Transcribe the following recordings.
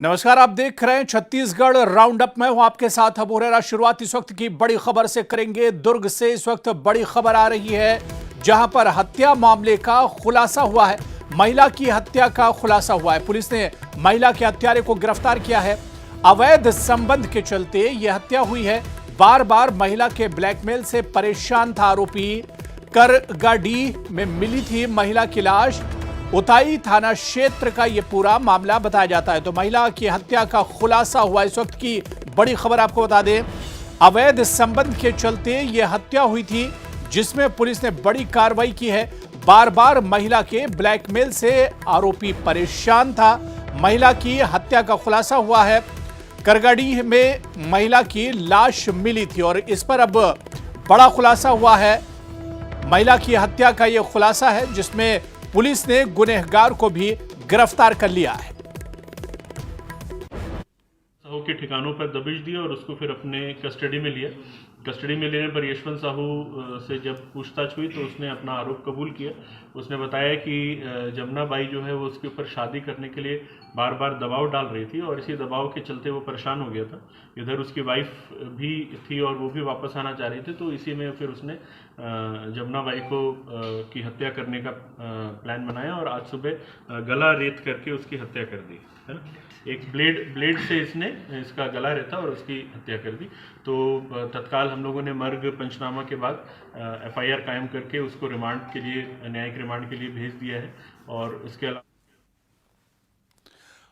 नमस्कार, आप देख रहे हैं छत्तीसगढ़ राउंड अप। मैं हूं आपके साथ अबू हुरैरा। शुरुआत इस वक्त की बड़ी खबर से करेंगे। दुर्ग से इस वक्त बड़ी खबर आ रही है, जहां पर हत्या मामले का खुलासा हुआ है। महिला की हत्या का खुलासा हुआ है। पुलिस ने महिला के हत्यारे को गिरफ्तार किया है। अवैध संबंध के चलते यह हत्या हुई है। बार बार महिला के ब्लैकमेल से परेशान था आरोपी। करगाडीह में मिली थी महिला की लाश। उताई थाना क्षेत्र का यह पूरा मामला बताया जाता है। तो महिला की हत्या का खुलासा हुआ। इस वक्त की बड़ी खबर आपको बता दें, अवैध संबंध के चलते यह हत्या हुई थी, जिसमें पुलिस ने बड़ी कार्रवाई की है। बार बार महिला के ब्लैकमेल से आरोपी परेशान था। महिला की हत्या का खुलासा हुआ है। करगाडीह में महिला की लाश मिली थी और इस पर अब बड़ा खुलासा हुआ है। महिला की हत्या का यह खुलासा है, जिसमें पुलिस ने गुनहगार को भी गिरफ्तार कर लिया है। साहू के ठिकानों पर दबिश दिया और उसको फिर अपने कस्टडी में लिया। कस्टडी में लेने पर यशवंत साहू से जब पूछताछ हुई तो उसने अपना आरोप कबूल किया। उसने बताया कि जमुना बाई जो है वो उसके ऊपर शादी करने के लिए बार बार दबाव डाल रही थी और इसी दबाव के चलते वो परेशान हो गया था। इधर उसकी वाइफ भी थी और वो भी वापस आना चाह रही थी, तो इसी में फिर उसने जमुना बाई को की हत्या करने का प्लान बनाया और आज सुबह गला रेत करके उसकी हत्या कर दी, है ना। एक ब्लेड से इसने इसका गला रेता और उसकी हत्या कर दी। तो तत्काल हम लोगों ने मर्ग पंचनामा के बाद एफआईआर कायम करके उसको रिमांड के लिए, न्यायिक रिमांड के लिए भेज दिया है। और उसके अलावा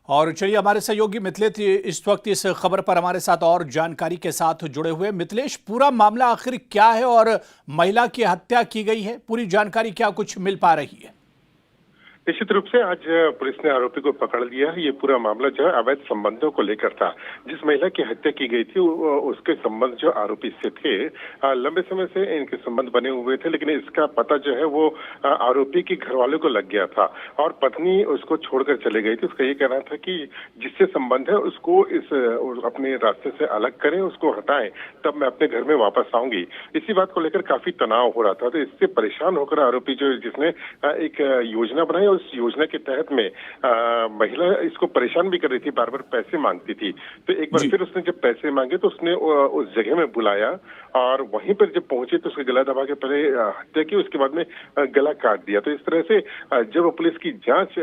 और चलिए, हमारे सहयोगी मिथिलेश इस वक्त इस खबर पर हमारे साथ और जानकारी के साथ जुड़े हुए। मिथिलेश, पूरा मामला आखिर क्या है और महिला की हत्या की गई है, पूरी जानकारी क्या कुछ मिल पा रही है? निश्चित रूप से आज पुलिस ने आरोपी को पकड़ लिया है। ये पूरा मामला जो है अवैध संबंधों को लेकर था। जिस महिला की हत्या की गई थी उसके संबंध जो आरोपी से थे, लंबे समय से इनके संबंध बने हुए थे, लेकिन इसका पता जो है वो आरोपी के घर वालों को लग गया था और पत्नी उसको छोड़कर चले गई थी। उसका ये कहना था कि जिससे संबंध है उसको अपने रास्ते से अलग करें, उसको हटाएं, तब मैं अपने घर में वापस आऊंगी। इसी बात को लेकर काफी तनाव हो रहा था। तो इससे परेशान होकर आरोपी जिसने एक योजना बनाई, उस योजना के तहत में महिला इसको परेशान भी कर रही थी, बार बार पैसे मांगती थी। तो एक बार फिर उसने जब पैसे मांगे तो उसने उस जगह में बुलाया और वहीं पर जब पहुंचे तो उसका गला दबा के पहले हत्या की, उसके बाद में गला काट दिया। तो इस तरह से जब पुलिस की जांच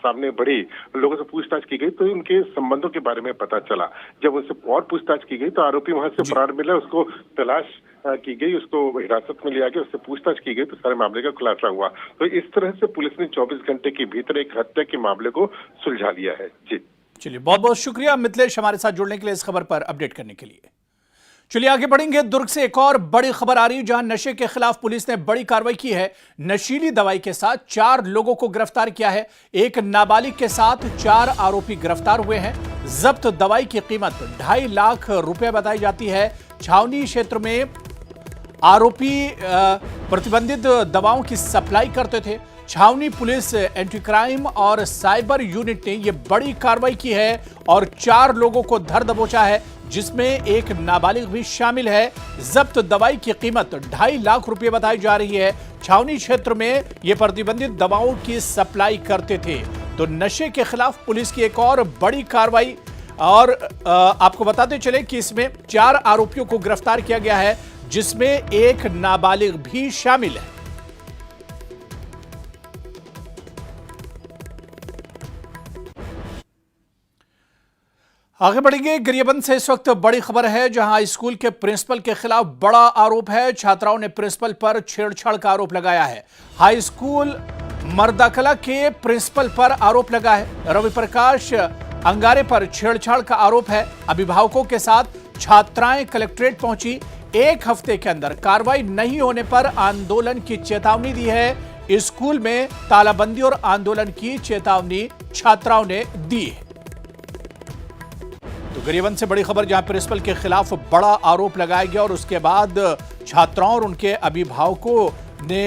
सामने बढ़ी, लोगों से पूछताछ की गई तो उनके संबंधों के बारे में पता चला। जब उनसे और पूछताछ की गई तो आरोपी वहां से फरार मिला। उसको तलाश की गई, उसको हिरासत में लिया गया, उससे पूछताछ की गई तो सारे मामले का खुलासा हुआ। तो इस तरह से पुलिस ने 24 घंटे के भीतर एक हत्या के मामले को सुलझा लिया है। जी चलिए, बहुत बहुत शुक्रिया मिथिलेश, हमारे साथ जुड़ने के लिए, इस खबर पर अपडेट करने के लिए। चलिए आगे बढ़ेंगे। दुर्ग से एक और बड़ी खबर आ रही है, जहां नशे के खिलाफ पुलिस ने बड़ी कार्रवाई की है। नशीली दवाई के साथ 4 लोगों को गिरफ्तार किया है। एक नाबालिग के साथ 4 आरोपी गिरफ्तार हुए हैं। जब्त दवाई की कीमत 2.5 लाख रुपए बताई जाती है। छावनी क्षेत्र में आरोपी प्रतिबंधित दवाओं की सप्लाई करते थे। छावनी पुलिस, एंटी क्राइम और साइबर यूनिट ने यह बड़ी कार्रवाई की है और 4 लोगों को धर दबोचा है, जिसमें एक नाबालिग भी शामिल है। जब्त दवाई की कीमत 2.5 लाख रुपए बताई जा रही है। छावनी क्षेत्र में यह प्रतिबंधित दवाओं की सप्लाई करते थे। तो नशे के खिलाफ पुलिस की एक और बड़ी कार्रवाई। और आपको बताते चले कि इसमें 4 आरोपियों को गिरफ्तार किया गया है, जिसमें एक नाबालिग भी शामिल है। आगे बढ़ेंगे। गरियाबंद से इस वक्त बड़ी खबर है, जहां स्कूल के प्रिंसिपल के खिलाफ बड़ा आरोप है। छात्राओं ने प्रिंसिपल पर छेड़छाड़ का आरोप लगाया है। हाई स्कूल मर्दाकला के प्रिंसिपल पर आरोप लगा है। रवि प्रकाश अंगारे पर छेड़छाड़ का आरोप है। अभिभावकों के साथ छात्राएं कलेक्ट्रेट पहुंची। 1 हफ्ते के अंदर कार्रवाई नहीं होने पर आंदोलन की चेतावनी दी है। स्कूल में तालाबंदी और आंदोलन की चेतावनी छात्राओं ने दी है। तो गरियाबंद से बड़ी खबर, जहां प्रिंसिपल के खिलाफ बड़ा आरोप लगाया गया और उसके बाद छात्राओं और उनके अभिभावकों ने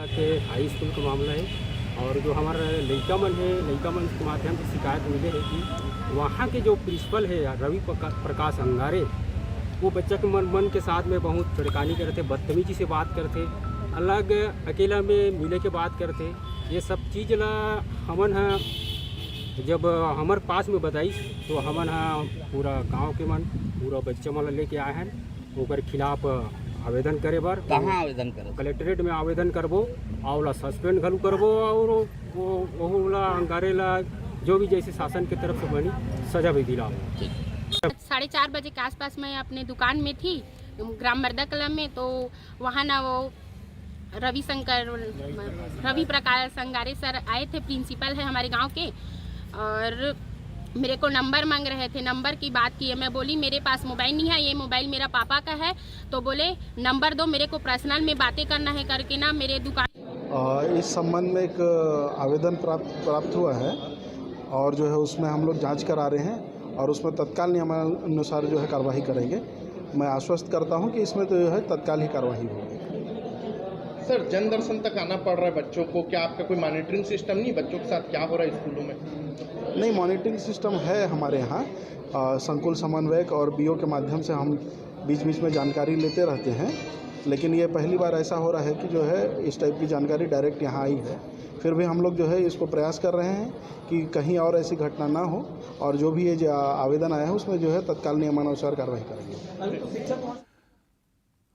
के हाई स्कूल का मामला है। और जो हमारा लड़का मन के माध्यम से शिकायत मिले है कि वहाँ के जो प्रिंसिपल है रवि प्रकाश अंगारे, वो बच्चा के मन के साथ में बहुत छिड़कानी करते, बदतमीजी से बात करते अलग अकेला में मिले के बात करते। ये सब चीज़ ला हमन हा जब हमार पास में बताई तो हमन हा पूरा गांव के मन पूरा बच्चा मन ला लेके आए हैं ओकर खिलाफ आवेदन करे बर। कहाँ आवेदन करो? कलेक्ट्रेट में आवेदन करबो और ओला सस्पेंड घलू करबो और वो ला अंगारे ला जो भी जैसे शासन की तरफ से बनी सजा भी दिला। 4:30 बजे के आसपास मैं अपने दुकान में थी ग्राम मर्दा कला में, तो वहाँ ना वो रवि प्रकाश संगारे सर आए थे, प्रिंसिपल है हमारे गांव के, और मेरे को नंबर मांग रहे थे। नंबर की बात की है, मैं बोली मेरे पास मोबाइल नहीं है, ये मोबाइल मेरा पापा का है। तो बोले नंबर दो, मेरे को पर्सनल में बातें करना है करके ना मेरे दुकान। इस संबंध में एक आवेदन प्राप्त हुआ है और जो है उसमें हम लोग जांच करा रहे हैं और उसमें तत्काल नियमानुसार जो है कार्रवाई करेंगे। मैं आश्वस्त करता हूं कि इसमें तो जो है तत्काल ही कार्रवाई होगी। सर, जन दर्शन तक आना पड़ रहा है बच्चों को, क्या आपका कोई मॉनिटरिंग सिस्टम नहीं, बच्चों के साथ क्या हो रहा है स्कूलों में? नहीं, मॉनिटरिंग सिस्टम है हमारे यहाँ। संकुल समन्वयक और बीओ के माध्यम से हम बीच बीच में जानकारी लेते रहते हैं, लेकिन ये पहली बार ऐसा हो रहा है कि जो है इस टाइप की जानकारी डायरेक्ट यहाँ आई है। फिर भी हम लोग जो है इसको प्रयास कर रहे हैं कि कहीं और ऐसी घटना ना हो और जो भी ये जो आवेदन आया है उसमें जो है तत्काल नियमानुसार कार्रवाई करेंगे।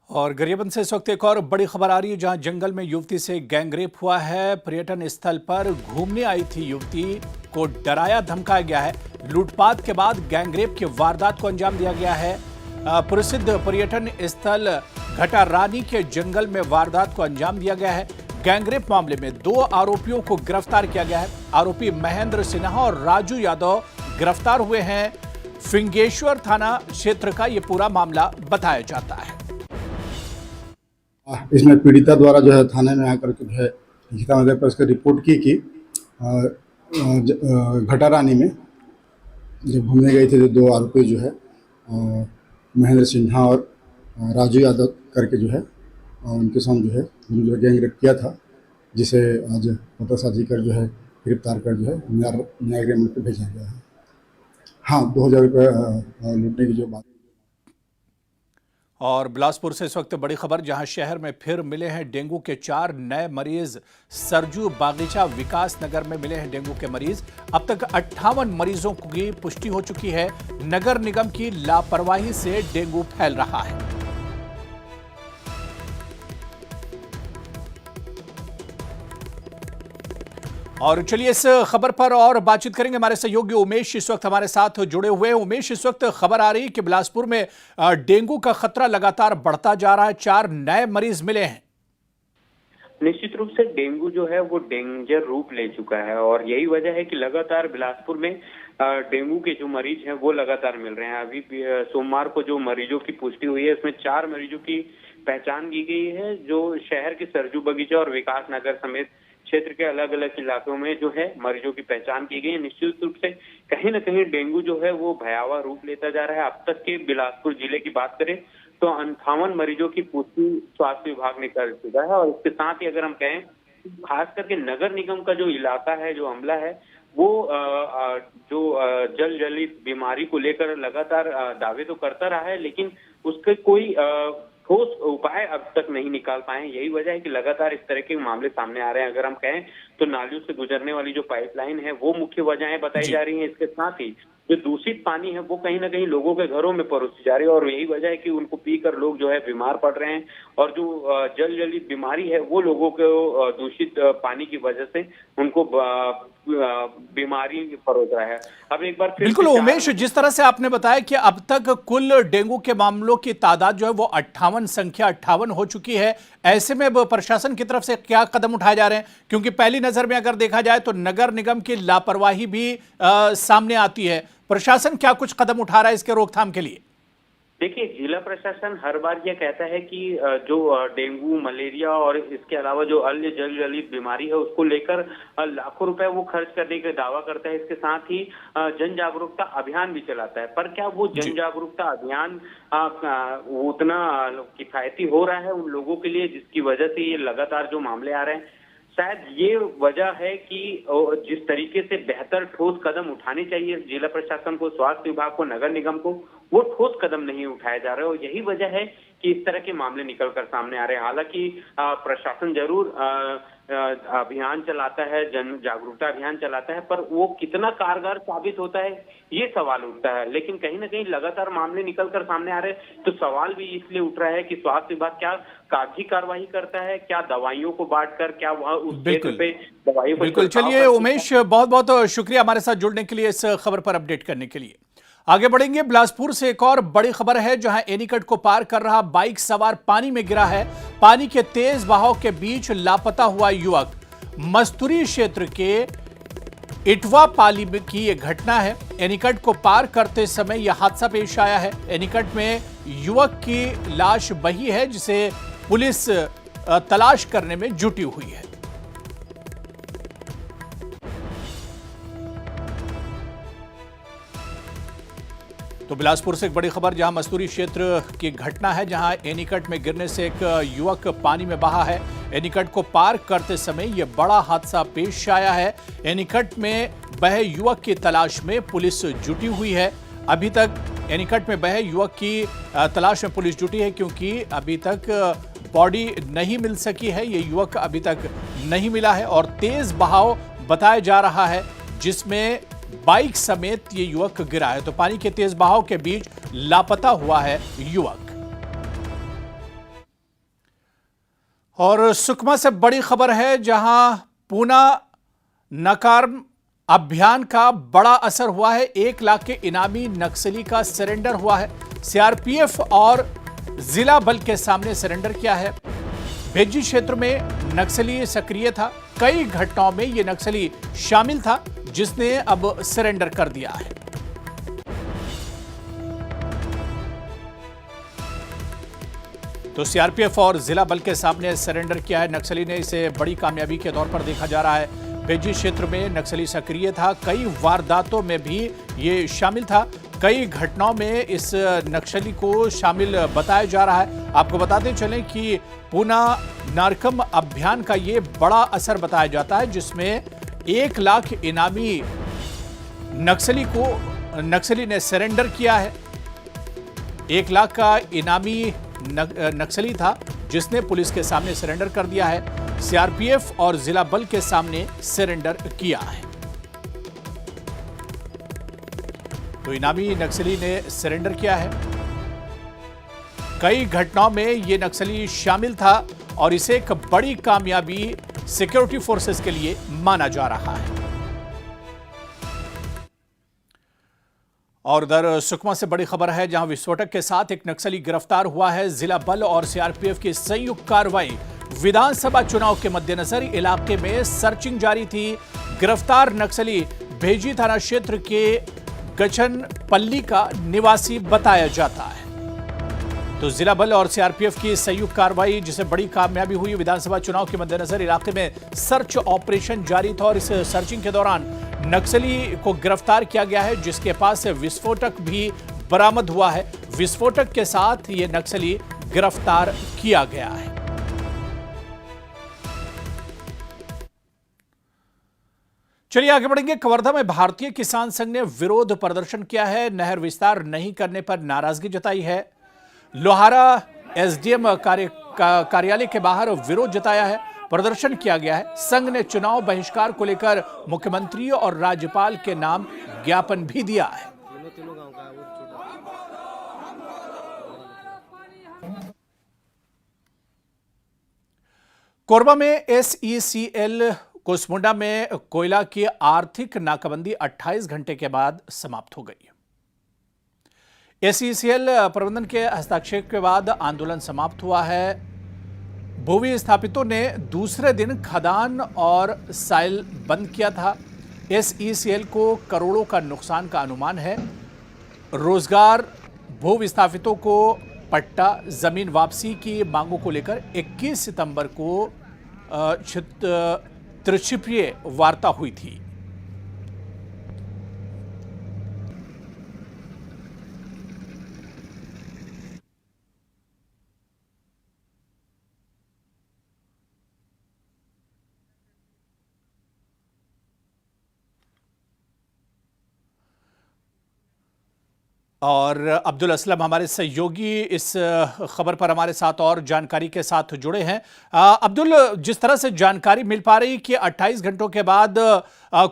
और गरियाबंद से इस वक्त एक और बड़ी खबर आ रही है, जहां जंगल में युवती से गैंगरेप हुआ है। पर्यटन स्थल पर घूमने आई थी युवती को डराया धमकाया गया है। लूटपाट के बाद गैंगरेप की वारदात को अंजाम दिया गया है। प्रसिद्ध पर्यटन स्थल घटारानी के जंगल में वारदात को अंजाम दिया गया है। गैंगरेप मामले में 2 आरोपियों को गिरफ्तार किया गया है। आरोपी महेंद्र सिन्हा और राजू यादव गिरफ्तार हुए हैं। फिंगेश्वर थाना क्षेत्र का यह पूरा मामला बताया जाता है। इसमें पीड़िता द्वारा जो है थाने में आकर के जो है लिखित आवेदन पर इसका रिपोर्ट की कि घटारानी में जब घूमने गए थे तो 2 आरोपी जो है महेंद्र सिन्हा और राजू यादव करके जो है उनके साथ जो है गैंगरेप किया था, जिसे आज पतासाजी कर जो है गिरफ्तार कर जो है न्याय गृह में भेजा गया है। हाँ, 2000 रुपये लूटने की जो बात। और बिलासपुर से इस वक्त बड़ी खबर, जहां शहर में फिर मिले हैं डेंगू के 4 नए मरीज। सरजू बागीचा विकास नगर में मिले हैं डेंगू के मरीज। अब तक 58 मरीजों की पुष्टि हो चुकी है। नगर निगम की लापरवाही से डेंगू फैल रहा है। और चलिए इस खबर पर और बातचीत करेंगे। हमारे सहयोगी उमेश इस वक्त हमारे साथ जुड़े हुए हैं। उमेश, इस वक्त खबर आ रही है कि बिलासपुर में डेंगू का खतरा लगातार बढ़ता जा रहा है, 4 नए मरीज मिले हैं। निश्चित रूप से डेंगू जो है वो डेंजर रूप ले चुका है और यही वजह है कि लगातार बिलासपुर में डेंगू के जो मरीज हैं वो लगातार मिल रहे हैं। अभी सोमवार को जो मरीजों की पुष्टि हुई है उसमें 4 मरीजों की पहचान की गई है, जो शहर के सरजू बगीचा और विकास नगर समेत क्षेत्र के अलग अलग इलाकों में जो है मरीजों की पहचान की गई है। निश्चित रूप से कहीं न कहीं डेंगू जो है वो भयावह रूप लेता जा रहा है। अब तक के बिलासपुर जिले की बात करें तो 58 मरीजों की पुष्टि स्वास्थ्य विभाग ने कर चुका है। और इसके साथ ही अगर हम कहें, खास करके नगर निगम का जो इलाका है, जो अमला है, वो जो जल जलित बीमारी को लेकर लगातार दावे तो करता रहा है, लेकिन उसके कोई ठोस उपाय अब तक नहीं निकाल पाए। यही वजह है कि लगातार इस तरह के मामले सामने आ रहे हैं। अगर हम कहें तो नालियों से गुजरने वाली जो पाइपलाइन है वो मुख्य वजहें बताई जा रही हैं। इसके साथ ही जो दूषित पानी है वो कहीं ना कहीं लोगों के घरों में परोसी जा रही है और यही वजह है कि उनको पीकर लोग जो है बीमार पड़ रहे हैं और जो जल जलित बीमारी है वो लोगों को दूषित पानी की वजह से उनको बीमारी परोस रहा है। अब एक बार फिर बिल्कुल उमेश, जिस तरह से आपने बताया कि अब तक कुल डेंगू के मामलों की तादाद जो है वो 58 हो चुकी है, ऐसे में प्रशासन की तरफ से क्या कदम उठाए जा रहे हैं? क्योंकि पहली नजर में अगर देखा जाए तो नगर निगम की लापरवाही भी सामने आती है। प्रशासन क्या कुछ कदम उठा रहा है इसके रोकथाम के लिए? देखिए, जिला प्रशासन हर बार यह कहता है कि जो डेंगू, मलेरिया और इसके अलावा जो अन्य जल जलित बीमारी है उसको लेकर लाखों रुपए वो खर्च करने का दावा करता है। इसके साथ ही जन जागरूकता अभियान भी चलाता है, पर क्या वो जन जागरूकता अभियान उतना किफायती हो रहा है उन लोगों के लिए जिसकी वजह से ये लगातार जो मामले आ रहे हैं? शायद ये वजह है कि जिस तरीके से बेहतर ठोस कदम उठाने चाहिए जिला प्रशासन को, स्वास्थ्य विभाग को, नगर निगम को, वो ठोस कदम नहीं उठाए जा रहे और यही वजह है कि इस तरह के मामले निकलकर सामने आ रहे हैं। हालांकि प्रशासन जरूर अभियान चलाता है, जन जागरूकता अभियान चलाता है, पर वो कितना कारगर साबित होता है ये सवाल उठता है। लेकिन कहीं ना कहीं लगातार मामले निकलकर सामने आ रहे हैं, तो सवाल भी इसलिए उठ रहा है कि स्वास्थ्य विभाग क्या कागजी कार्रवाई करता है, क्या दवाइयों को बांटकर, क्या वह उस क्षेत्र पे दवाइयों को बिल्कुल। चलिए उमेश, बहुत बहुत शुक्रिया हमारे साथ जुड़ने के लिए, इस खबर पर अपडेट करने के लिए। आगे बढ़ेंगे। बिलासपुर से एक और बड़ी खबर है, जहां एनीकट को पार कर रहा बाइक सवार पानी में गिरा है। पानी के तेज बहाव के बीच लापता हुआ युवक। मस्तूरी क्षेत्र के इटवा पाली की यह घटना है। एनीकट को पार करते समय यह हादसा पेश आया है। एनीकट में युवक की लाश बही है, जिसे पुलिस तलाश करने में जुटी हुई है। तो बिलासपुर से एक बड़ी खबर, जहां मस्तूरी क्षेत्र की घटना है, जहां एनीकट में गिरने से एक युवक पानी में बहा है। एनीकट को पार करते समय यह बड़ा हादसा पेश आया है। एनीकट में बहे युवक की तलाश में पुलिस जुटी हुई है। अभी तक एनीकट में बहे युवक की तलाश में पुलिस जुटी है, क्योंकि अभी तक बॉडी नहीं मिल सकी है। यह युवक अभी तक नहीं मिला है और तेज बहाव बताया जा रहा है, जिसमें बाइक समेत ये युवक गिरा है। तो पानी के तेज बहाव के बीच लापता हुआ है युवक। और सुकमा से बड़ी खबर है, जहां पूना नकार्म अभियान का बड़ा असर हुआ है। 1 लाख के इनामी नक्सली का सरेंडर हुआ है। सीआरपीएफ और जिला बल के सामने सरेंडर किया है। भेजी क्षेत्र में नक्सली सक्रिय था। कई घटनाओं में यह नक्सली शामिल था, जिसने अब सरेंडर कर दिया है। तो सीआरपीएफ और जिला बल के सामने सरेंडर किया है नक्सली ने। इसे बड़ी कामयाबी के तौर पर देखा जा रहा है। भेजी क्षेत्र में नक्सली सक्रिय था। कई वारदातों में भी ये शामिल था। कई घटनाओं में इस नक्सली को शामिल बताया जा रहा है। आपको बताते चलें कि पूना नारकम अभियान का ये बड़ा असर बताया जाता है, जिसमें 1 लाख इनामी नक्सली ने सरेंडर किया है। 1 लाख का इनामी नक्सली था, जिसने पुलिस के सामने सरेंडर कर दिया है। सीआरपीएफ और जिला बल के सामने सरेंडर किया है। तो इनामी नक्सली ने सरेंडर किया है। कई घटनाओं में यह नक्सली शामिल था और इसे एक बड़ी कामयाबी सिक्योरिटी फोर्सेस के लिए माना जा रहा है। और उधर सुकमा से बड़ी खबर है, जहां विस्फोटक के साथ एक नक्सली गिरफ्तार हुआ है। जिला बल और सीआरपीएफ की संयुक्त कार्रवाई। विधानसभा चुनाव के मद्देनजर इलाके में सर्चिंग जारी थी। गिरफ्तार नक्सली भेजी थाना क्षेत्र के गचनपल्ली का निवासी बताया जाता है। तो जिला बल और सीआरपीएफ की संयुक्त कार्रवाई, जिसे बड़ी कामयाबी हुई। विधानसभा चुनाव के मद्देनजर इलाके में सर्च ऑपरेशन जारी था और इस सर्चिंग के दौरान नक्सली को गिरफ्तार किया गया है, जिसके पास से विस्फोटक भी बरामद हुआ है। विस्फोटक के साथ यह नक्सली गिरफ्तार किया गया है। चलिए आगे बढ़ेंगे। कवर्धा में भारतीय किसान संघ ने विरोध प्रदर्शन किया है। नहर विस्तार नहीं करने पर नाराजगी जताई है। लोहारा एसडीएम कार्यालय के बाहर विरोध जताया है। प्रदर्शन किया गया है। संघ ने चुनाव बहिष्कार को लेकर मुख्यमंत्री और राज्यपाल के नाम ज्ञापन भी दिया है। कोरबा में एसईसीएल कुसमुंडा में कोयला की आर्थिक नाकाबंदी 28 घंटे के बाद समाप्त हो गई। एसईसीएल प्रबंधन के हस्ताक्षेप के बाद आंदोलन समाप्त हुआ है। भूवि स्थापितों ने दूसरे दिन खदान और साइल बंद किया था। एसईसीएल को करोड़ों का नुकसान का अनुमान है। रोजगार, भू विस्थापितों को पट्टा, जमीन वापसी की मांगों को लेकर 21 सितंबर को त्रिक्षिप्रीय वार्ता हुई थी। और अब्दुल असलम हमारे सहयोगी इस खबर पर हमारे साथ और जानकारी के साथ जुड़े हैं। अब्दुल, जिस तरह से जानकारी मिल पा रही कि 28 घंटों के बाद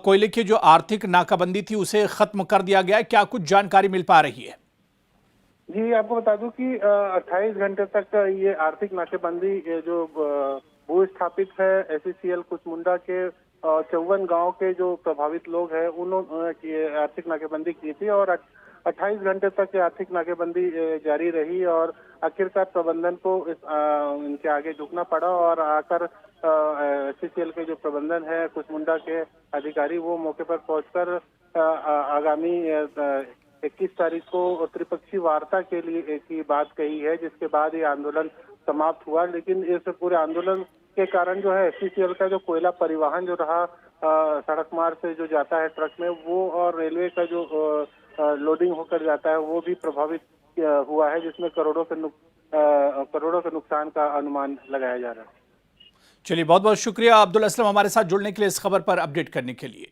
कोयले की जो आर्थिक नाकाबंदी थी उसे खत्म कर दिया गया है, क्या कुछ जानकारी मिल पा रही है? जी, आपको बता दूं कि 28 घंटे तक ये आर्थिक नाकेबंदी जो भू स्थापित है SCCL कुसमुंडा के 54 गांव के जो प्रभावित लोग हैं उन्होंने आर्थिक नाकेबंदी की थी और 28 घंटे तक आर्थिक नाकेबंदी जारी रही और आखिरकार प्रबंधन को इनके आगे झुकना पड़ा और आकर SCCL के जो प्रबंधन है कुसमुंडा के अधिकारी वो मौके पर पहुंचकर आगामी 21 तारीख को त्रिपक्षीय वार्ता के लिए की बात कही है, जिसके बाद ये आंदोलन समाप्त हुआ। लेकिन इस पूरे आंदोलन के कारण जो है SCCL का जो कोयला परिवहन जो रहा सड़क मार्ग से जो जाता है ट्रक में वो और रेलवे का जो लोडिंग होकर जाता है वो भी प्रभावित हुआ है, जिसमें करोड़ों के नुकसान का अनुमान लगाया जा रहा है। चलिए, बहुत बहुत शुक्रिया अब्दुल असलम हमारे साथ जुड़ने के लिए, इस खबर पर अपडेट करने के लिए।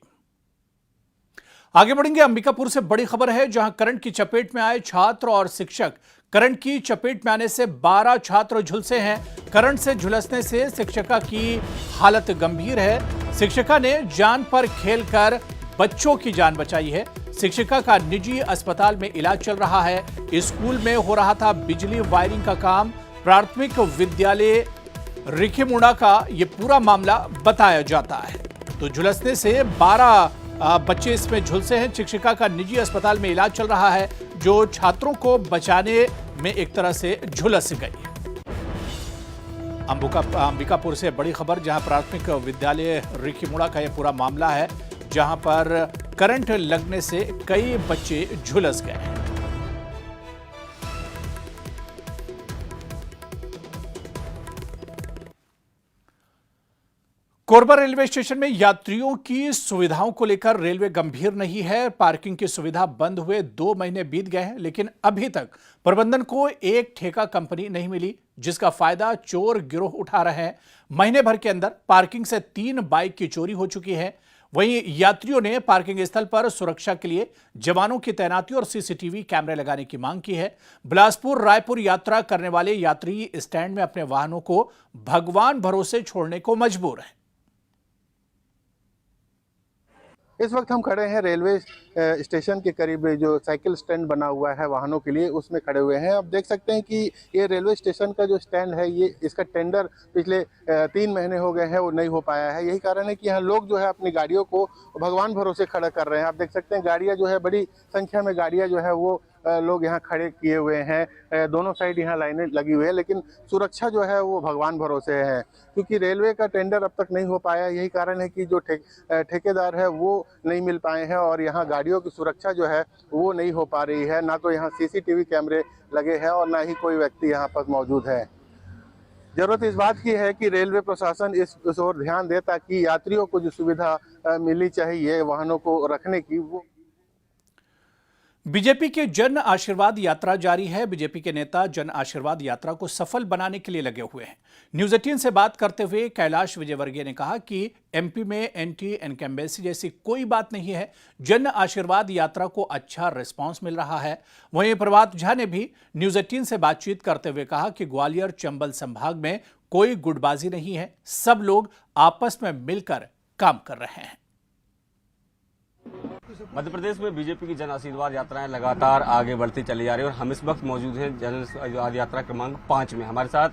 आगे बढ़ेंगे, अंबिकापुर से बड़ी खबर है जहां करंट की चपेट में आए छात्र और शिक्षक। करंट की चपेट में आने से 12 छात्र झुलसे हैं। करंट से झुलसने से शिक्षिका की हालत गंभीर है। शिक्षिका ने जान पर खेलकर बच्चों की जान बचाई है। शिक्षिका का निजी अस्पताल में इलाज चल रहा है। स्कूल में हो रहा था बिजली वायरिंग का काम। प्राथमिक विद्यालय रिखीमुड़ा का ये पूरा मामला बताया जाता है। तो झुलसने से 12 बच्चे इसमें झुलसे हैं। शिक्षिका का निजी अस्पताल में इलाज चल रहा है, जो छात्रों को बचाने में एक तरह से झुलस गई। अंबिकापुर से बड़ी खबर, जहां प्राथमिक विद्यालय रिखीमुड़ा का यह पूरा मामला है, जहां पर करंट लगने से कई बच्चे झुलस गए हैं। कोरबा रेलवे स्टेशन में यात्रियों की सुविधाओं को लेकर रेलवे गंभीर नहीं है। पार्किंग की सुविधा बंद हुए 2 महीने बीत गए हैं, लेकिन अभी तक प्रबंधन को एक ठेका कंपनी नहीं मिली, जिसका फायदा चोर गिरोह उठा रहे हैं। महीने भर के अंदर पार्किंग से 3 बाइक की चोरी हो चुकी है। वहीं यात्रियों ने पार्किंग स्थल पर सुरक्षा के लिए जवानों की तैनाती और CCTV कैमरे लगाने की मांग की है। बिलासपुर रायपुर यात्रा करने वाले यात्री स्टैंड में अपने वाहनों को भगवान भरोसे छोड़ने को मजबूर हैं। इस वक्त हम खड़े हैं रेलवे स्टेशन के करीब, जो साइकिल स्टैंड बना हुआ है वाहनों के लिए, उसमें खड़े हुए हैं। आप देख सकते हैं कि ये रेलवे स्टेशन का जो स्टैंड है, ये इसका टेंडर पिछले 3 महीने हो गए हैं, वो नहीं हो पाया है। यही कारण है कि यहाँ लोग जो है अपनी गाड़ियों को भगवान भरोसे खड़ा कर रहे हैं। आप देख सकते हैं गाड़ियाँ जो है, बड़ी संख्या में गाड़ियाँ जो है वो लोग यहाँ खड़े किए हुए हैं। दोनों साइड यहाँ लाइनें लगी हुई है, लेकिन सुरक्षा जो है वो भगवान भरोसे है, क्योंकि रेलवे का टेंडर अब तक नहीं हो पाया। यही कारण है कि जो ठेकेदार है वो नहीं मिल पाए हैं और यहाँ गाड़ियों की सुरक्षा जो है वो नहीं हो पा रही है। ना तो यहाँ CCTV कैमरे लगे हैं और ना ही कोई व्यक्ति यहाँ पर मौजूद है। जरूरत इस बात की है कि रेलवे प्रशासन इस ओर ध्यान दे, ताकि यात्रियों को जो सुविधा मिलनी चाहिए वाहनों को रखने की, वो। बीजेपी के जन आशीर्वाद यात्रा जारी है। बीजेपी के नेता जन आशीर्वाद यात्रा को सफल बनाने के लिए लगे हुए हैं। न्यूज 18 से बात करते हुए कैलाश विजयवर्गीय ने कहा कि MP में एंटी इनकम्बेंसी जैसी कोई बात नहीं है। जन आशीर्वाद यात्रा को अच्छा रिस्पांस मिल रहा है। वहीं प्रभात झा ने भी न्यूज 18 से बातचीत करते हुए कहा कि ग्वालियर चंबल संभाग में कोई गुटबाजी नहीं है, सब लोग आपस में मिलकर काम कर रहे हैं। मध्य प्रदेश में बीजेपी की जन आशीर्वाद यात्राएं लगातार आगे बढ़ती चली जा रही है और हम इस वक्त मौजूद हैं जन आशीर्वाद यात्रा क्रमांक 5 में। हमारे साथ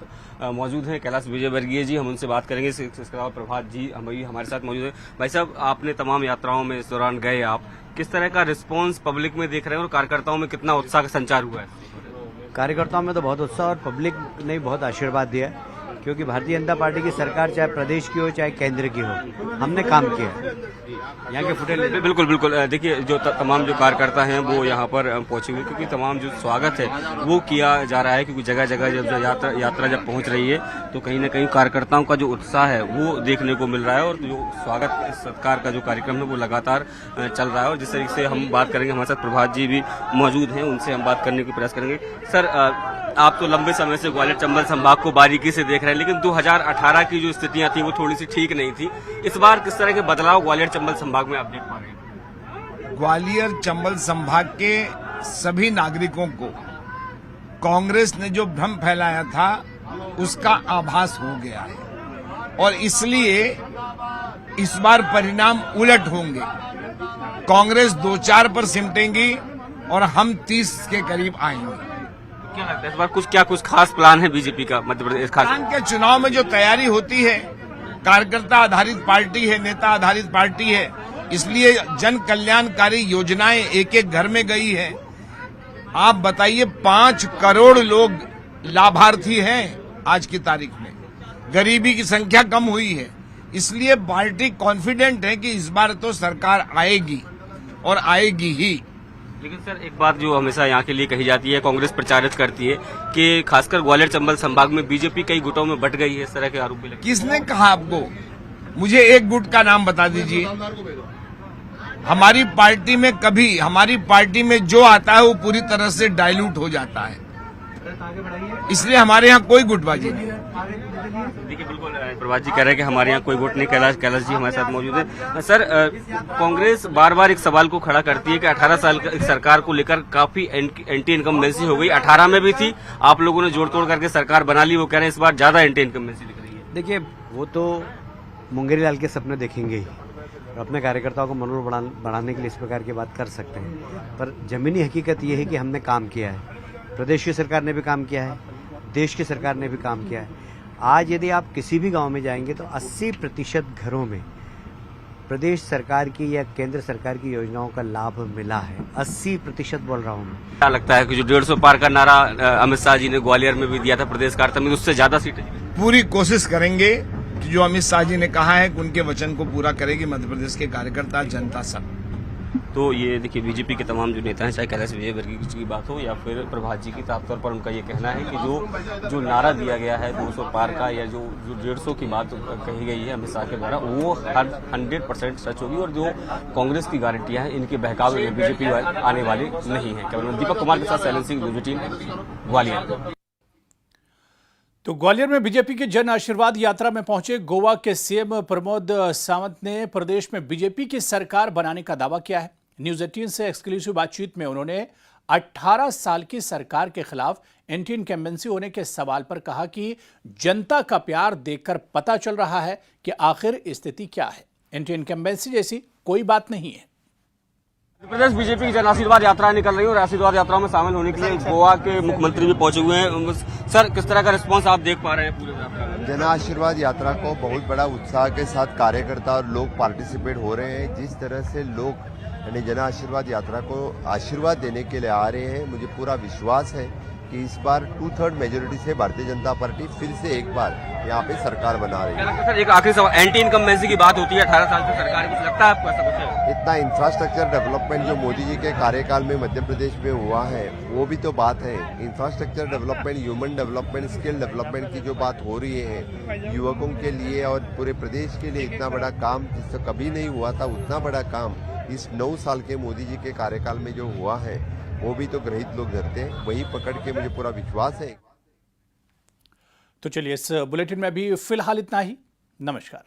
मौजूद हैं कैलाश विजयवर्गीय जी, हम उनसे बात करेंगे। इसके अलावा प्रभात जी हमारे साथ मौजूद हैं। भाई साहब, आपने तमाम यात्राओं में इस दौरान गए, आप किस तरह का रिस्पॉन्स पब्लिक में देख रहे हैं और कार्यकर्ताओं में कितना उत्साह का संचार हुआ है? कार्यकर्ताओं में तो बहुत उत्साह और पब्लिक ने बहुत आशीर्वाद दिया है, क्योंकि भारतीय जनता पार्टी की सरकार चाहे प्रदेश की हो चाहे केंद्र की हो, हमने काम किया। यहाँ के फुटेज बिल्कुल बिल्कुल। देखिए, जो तमाम जो कार्यकर्ता हैं वो यहाँ पर पहुंचे हुए, क्योंकि तमाम जो स्वागत है वो किया जा रहा है, क्योंकि जगह जगह जब यात्रा जब पहुंच रही है तो कहीं ना कहीं कार्यकर्ताओं का जो उत्साह है वो देखने को मिल रहा है और जो स्वागत सत्कार का जो कार्यक्रम है वो लगातार चल रहा है। और जिस तरीके से हम बात करेंगे, हमारे साथ प्रभात जी भी मौजूद हैं, उनसे हम बात करने की प्रयास करेंगे। सर, आप तो लंबे समय से ग्वालियर चंबल संभाग को बारीकी से देख रहे हैं, लेकिन 2018 की जो स्थितियां थी वो थोड़ी सी ठीक नहीं थी। इस बार किस तरह के बदलाव ग्वालियर चंबल संभाग में आप देख पा रहे हैं? ग्वालियर चंबल संभाग के सभी नागरिकों को कांग्रेस ने जो भ्रम फैलाया था उसका आभास हो गया है और इसलिए इस बार परिणाम उलट होंगे। कांग्रेस 2-4 पर सिमटेंगी और हम 30 के करीब आएंगे। क्या लगता है इस बार कुछ खास प्लान है बीजेपी का मध्य प्रदेश खास? प्लान के चुनाव में जो तैयारी होती है, कार्यकर्ता आधारित पार्टी है, नेता आधारित पार्टी है, इसलिए जन कल्याणकारी योजनाएं एक एक घर में गई है। आप बताइए 5 करोड़ लोग लाभार्थी हैं आज की तारीख में। गरीबी की संख्या कम हुई है, इसलिए पार्टी कॉन्फिडेंट है कि इस बार तो सरकार आएगी और आएगी ही। लेकिन सर एक बात जो हमेशा यहाँ के लिए कही जाती है, कांग्रेस प्रचारित करती है कि खासकर ग्वालियर चंबल संभाग में बीजेपी कई गुटों में बट गई है, इस तरह के आरोप भी लगे। किसने कहा आपको? मुझे एक गुट का नाम बता दीजिए। हमारी पार्टी में जो आता है वो पूरी तरह से डाइल्यूट हो जाता है, इसलिए हमारे यहाँ कोई गुटबाजी नहीं। देखिए बिल्कुल प्रभात जी कह रहे हैं कि हमारे यहाँ कोई वोट नहीं। कैलाश जी हमारे साथ मौजूद है। सर कांग्रेस बार बार एक सवाल को खड़ा करती है कि 18 साल की सरकार को लेकर काफी एंटी इनकम्बेंसी हो गई। 18 में भी थी, आप लोगों ने जोड़ तोड़ करके सरकार बना ली। वो कह रहे हैं इस बार ज्यादा एंटी इनकम्बेंसी दिख रही है। देखिए वो तो मुंगेरी लाल के सपने देखेंगे ही, अपने कार्यकर्ताओं को मनोबल बढ़ाने के लिए इस प्रकार की बात कर सकते हैं, पर जमीनी हकीकत ये है कि हमने काम किया है। प्रदेश की सरकार ने भी काम किया है, देश की सरकार ने भी काम किया है। आज यदि आप किसी भी गांव में जाएंगे तो 80% घरों में प्रदेश सरकार की या केंद्र सरकार की योजनाओं का लाभ मिला है। 80% बोल रहा हूँ मैं। क्या लगता है कि जो 150 पार का नारा अमित शाह जी ने ग्वालियर में भी दिया था प्रदेश कार्यालय में, उससे ज्यादा सीटें? पूरी कोशिश करेंगे कि जो अमित शाह जी ने कहा है कि उनके वचन को पूरा करेगी मध्य प्रदेश के कार्यकर्ता, जनता सब। तो ये देखिए बीजेपी के तमाम जो नेता हैं, चाहे कैलाश विजयवर्गीय की बात हो या फिर प्रभात जी की, साफ तौर पर उनका ये कहना है कि जो नारा दिया गया है 200 पार का या जो 150 की बात कही गई है अमित शाह के द्वारा, वो 100% सच होगी और जो कांग्रेस की गारंटियां हैं इनके बहकावे में बीजेपी आने वाले नहीं है। केवल दीपक कुमार के साथ सैलन सिंह, न्यूज़ 18 ग्वालियर। तो ग्वालियर में बीजेपी की जन आशीर्वाद यात्रा में पहुंचे गोवा के सीएम प्रमोद सावंत ने प्रदेश में बीजेपी की सरकार बनाने का दावा किया है। न्यूज़ 18 से एक्सक्लूसिव बातचीत में उन्होंने 18 साल की सरकार के खिलाफ एंटी इनकम्बेंसी होने के सवाल पर कहा कि जनता का प्यार देखकर पता चल रहा है कि आखिर स्थिति क्या है। एंटी इनकम्बेंसी जैसी कोई बात नहीं है। प्रदेश बीजेपी की जन आशीर्वाद यात्रा निकल रही है और आशीर्वाद यात्रा में शामिल होने के लिए गोवा के मुख्यमंत्री भी पहुंचे हुए हैं। सर किस तरह का रिस्पांस आप देख पा रहे हैं पूरे यात्रा? जन आशीर्वाद यात्रा को बहुत बड़ा उत्साह के साथ कार्यकर्ता और लोग पार्टिसिपेट हो रहे हैं। जिस तरह से लोग यानी जन आशीर्वाद यात्रा को आशीर्वाद देने के लिए आ रहे हैं, मुझे पूरा विश्वास है कि इस बार 2/3 मेजोरिटी से भारतीय जनता पार्टी फिर से एक बार यहाँ पे सरकार बना रही है। सर एक आखिरी सवाल, एंटी इनकम्बेंसी की बात होती है 18 साल की सरकार, कुछ लगता है आपको ऐसा कुछ है? इतना इंफ्रास्ट्रक्चर डेवलपमेंट जो मोदी जी के कार्यकाल में मध्य प्रदेश में हुआ है वो भी तो बात है। Infrastructure development, human development, skill development की जो बात हो रही है युवकों के लिए और पूरे प्रदेश के लिए, इतना बड़ा काम जिससे कभी नहीं हुआ था, उतना बड़ा काम इस 9 साल के मोदी जी के कार्यकाल में जो हुआ है वो भी तो ग्रहित लोग धरते हैं। वही पकड़ के मुझे पूरा विश्वास है। तो चलिए इस बुलेटिन में अभी फिलहाल इतना ही। नमस्कार।